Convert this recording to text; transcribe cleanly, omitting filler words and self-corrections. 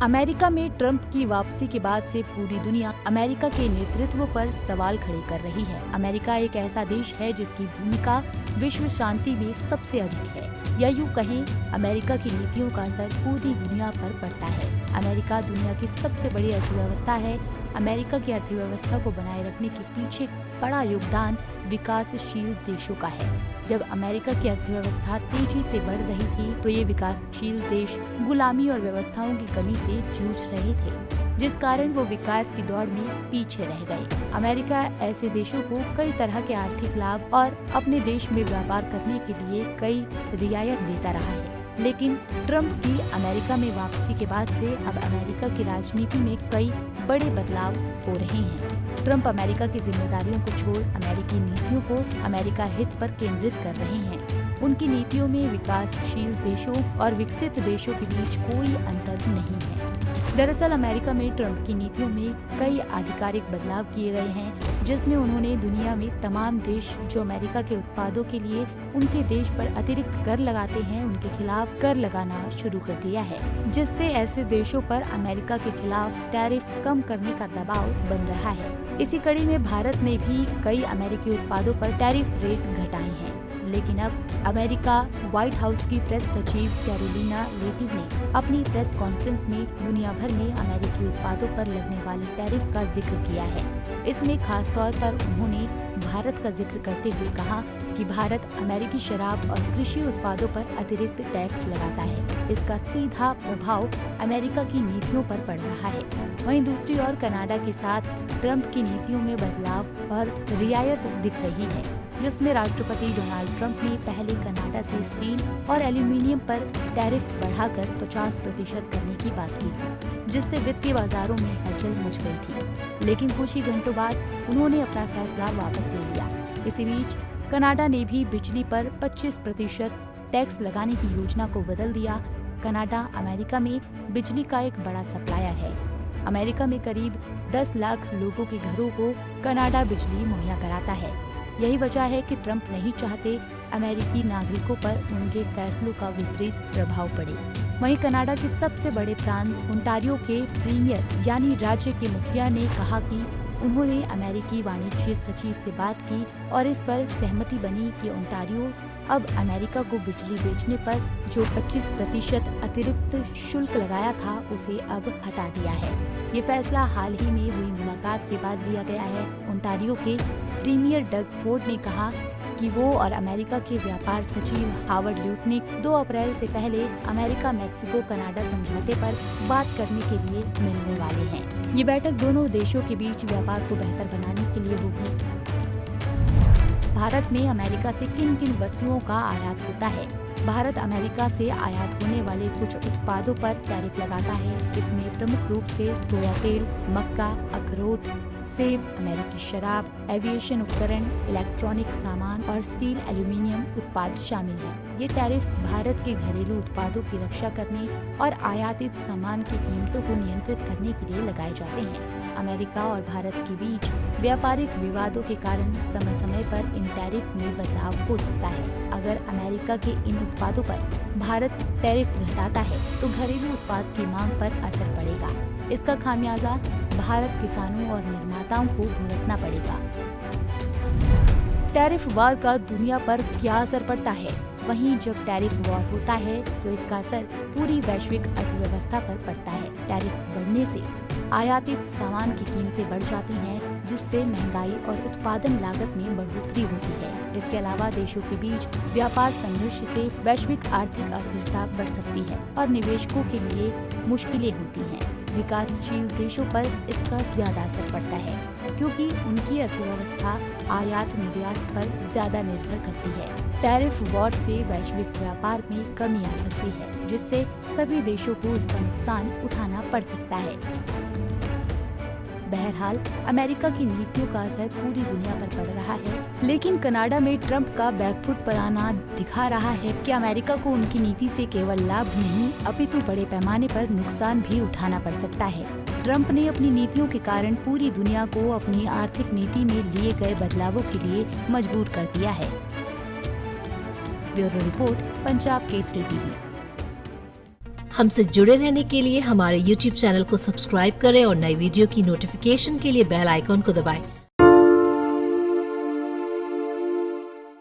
America में Trump की वापसी के बाद से पूरी दुनिया अमेरिका के नेतृत्व पर सवाल खड़े कर रही है। अमेरिका एक ऐसा देश है जिसकी भूमिका विश्व शांति में सबसे अधिक है, या यूँ कहें अमेरिका की नीतियों का असर पूरी दुनिया पर पड़ता है। अमेरिका दुनिया की सबसे बड़ी अर्थव्यवस्था है। अमेरिका की अर्थव्यवस्था को बनाए रखने के पीछे बड़ा योगदान विकासशील देशों का है। जब अमेरिका की अर्थव्यवस्था तेजी से बढ़ रही थी तो ये विकासशील देश गुलामी और व्यवस्थाओं की कमी से जूझ रहे थे, जिस कारण वो विकास की दौड़ में पीछे रह गए। अमेरिका ऐसे देशों को कई तरह के आर्थिक लाभ और अपने देश में व्यापार करने के लिए कई रियायत देता रहा है, लेकिन ट्रंप की अमेरिका में वापसी के बाद से अब अमेरिका की राजनीति में कई बड़े बदलाव हो रहे हैं। ट्रंप अमेरिका की जिम्मेदारियों को छोड़ अमेरिकी नीतियों को अमेरिका हित पर केंद्रित कर रहे हैं। उनकी नीतियों में विकासशील देशों और विकसित देशों के बीच कोई अंतर नहीं है। दरअसल अमेरिका में ट्रंप की नीतियों में कई आधिकारिक बदलाव किए गए हैं, जिसमें उन्होंने दुनिया में तमाम देश जो अमेरिका के उत्पादों के लिए उनके देश पर अतिरिक्त कर लगाते हैं, उनके खिलाफ कर लगाना शुरू कर दिया है, जिससे ऐसे देशों पर अमेरिका के खिलाफ टैरिफ कम करने का दबाव बन रहा है। इसी कड़ी में भारत ने भी कई अमेरिकी उत्पादों पर टैरिफ रेट घटाए हैं, लेकिन अब अमेरिका व्हाइट हाउस की प्रेस सचिव कैरोलिना लेविट ने अपनी प्रेस कॉन्फ्रेंस में दुनिया भर में अमेरिकी उत्पादों पर लगने वाले टैरिफ का जिक्र किया है। इसमें खास तौर पर उन्होंने भारत का जिक्र करते हुए कहा कि भारत अमेरिकी शराब और कृषि उत्पादों पर अतिरिक्त टैक्स लगाता है। इसका सीधा प्रभाव अमेरिका की नीतियों पर पड़ रहा है। वहीं दूसरी ओर कनाडा के साथ ट्रंप की नीतियों में बदलाव और रियायत दिख रही है, जिसमें राष्ट्रपति डोनाल्ड ट्रंप ने पहले कनाडा से स्टील और एल्यूमीनियम पर टैरिफ बढ़ाकर 50% करने की बात की थी, जिससे वित्तीय बाजारों में हलचल मच गई थी। लेकिन कुछ ही घंटों बाद उन्होंने अपना फैसला वापस ले लिया। इसी बीच कनाडा ने भी बिजली पर 25% टैक्स लगाने की योजना को बदल दिया। कनाडा अमेरिका में बिजली का एक बड़ा सप्लायर है। अमेरिका में करीब 10 लाख लोगों के घरों को कनाडा बिजली मुहैया कराता है। यही वजह है कि ट्रंप नहीं चाहते अमेरिकी नागरिकों पर उनके फैसलों का विपरीत प्रभाव पड़े। वहीं कनाडा के सबसे बड़े प्रांत ओंटारियो के प्रीमियर यानी राज्य के मुखिया ने कहा कि उन्होंने अमेरिकी वाणिज्य सचिव से बात की और इस पर सहमति बनी कि ओंटारियो अब अमेरिका को बिजली बेचने पर जो 25% अतिरिक्त शुल्क लगाया था उसे अब हटा दिया है। ये फैसला हाल ही में हुई मुलाकात के बाद लिया गया है। ओंटारियो के प्रीमियर डग फोर्ड ने कहा कि वो और अमेरिका के व्यापार सचिव हावर्ड ल्यूटनिक 2 अप्रैल से पहले अमेरिका मैक्सिको कनाडा समझौते पर बात करने के लिए मिलने वाले हैं। ये बैठक दोनों देशों के बीच व्यापार को बेहतर बनाने के लिए होगी। भारत में अमेरिका से किन किन वस्तुओं का आयात होता है? भारत अमेरिका से आयात होने वाले कुछ उत्पादों पर टैरिफ लगाता है। इसमें प्रमुख रूप से सोया तेल, मक्का, अखरोट, सेब, अमेरिकी शराब, एविएशन उपकरण, इलेक्ट्रॉनिक सामान और स्टील एल्यूमीनियम उत्पाद शामिल हैं। ये टैरिफ भारत के घरेलू उत्पादों की रक्षा करने और आयातित सामान की कीमतों को नियंत्रित करने के लिए लगाए जाते हैं। अमेरिका और भारत के बीच व्यापारिक विवादों के कारण समय समय पर इन टैरिफ में बदलाव हो सकता है। अगर अमेरिका के इन उत्पादों पर भारत टैरिफ घटाता है तो घरेलू उत्पाद की मांग पर असर पड़ेगा। इसका खामियाजा भारत किसानों और निर्माताओं को भुगतना पड़ेगा। टैरिफ वार का दुनिया पर क्या असर पड़ता है? वहीं जब टैरिफ वॉर होता है तो इसका असर पूरी वैश्विक अर्थव्यवस्था पर पड़ता है। टैरिफ बढ़ने से आयातित सामान की कीमतें बढ़ जाती हैं, जिससे महंगाई और उत्पादन लागत में बढ़ोतरी होती है। इसके अलावा देशों के बीच व्यापार संघर्ष से वैश्विक आर्थिक अस्थिरता बढ़ सकती है और निवेशकों के लिए मुश्किलें होती हैं। विकासशील देशों पर इसका ज्यादा असर पड़ता है, क्योंकि उनकी अर्थव्यवस्था आयात निर्यात पर ज्यादा निर्भर करती है। टैरिफ वॉर से वैश्विक व्यापार में कमी आ सकती है, जिससे सभी देशों को इसका नुकसान उठाना पड़ सकता है। बहरहाल अमेरिका की नीतियों का असर पूरी दुनिया पर पड़ रहा है, लेकिन कनाडा में ट्रंप का बैकफुट पर आना दिखा रहा है कि अमेरिका को उनकी नीति से केवल लाभ नहीं अपितु बड़े पैमाने पर नुकसान भी उठाना पड़ सकता है। ट्रंप ने अपनी नीतियों के कारण पूरी दुनिया को अपनी आर्थिक नीति में लिए गए बदलावों के लिए मजबूर कर दिया है। Bureau report, Punjab Kesari TV. हमसे जुड़े रहने के लिए हमारे YouTube चैनल को सब्सक्राइब करें और नई वीडियो की नोटिफिकेशन के लिए बेल आइकॉन को दबाएं।